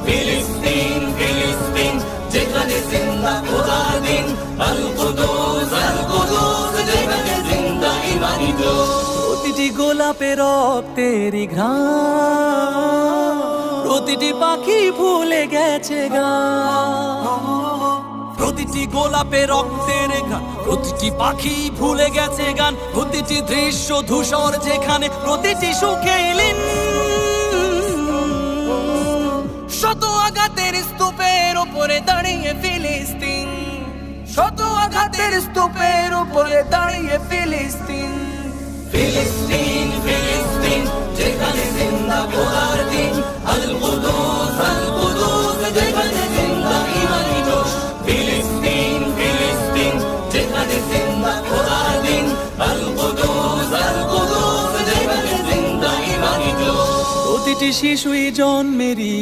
ফিলিস্তিন ফিলিস্তিন যেখানে জিন্দা খোদার দিন, আল কুদুস যেখানে জিন্দা ইমানি জোশ। প্রতিটি গোলাপে রক্তেরই ঘ্রাণ, প্রতিটি পাখি ভুলে গেছে গান। প্রতিটি গোলাপে রক্তের গান, প্রতিটি পাখি ভুলে গেছে গান। প্রতিটি দৃশ্য ধূসর যেখানে, প্রতিটি সুখে লীন। শত আঘাতের স্তূপের উপরে দাঁড়িয়ে ফিলিস্তিন, শত আঘাতের স্তূপের উপরে দাঁড়িয়ে ফিলিস্তিন। ফিলিস্তিন ফিলিস্তিন যেখানে জিন্দা খোদার দিন, আল কুদুস যেখানে জিন্দা ইমানি জোশ। ফিলিস্তিন ফিলিস্তিন যেখানে জিন্দা খোদার দিন, আল কুদুস যেখানে জিন্দা ইমানি জোশ। প্রতিটি শিশুই জন্মেরই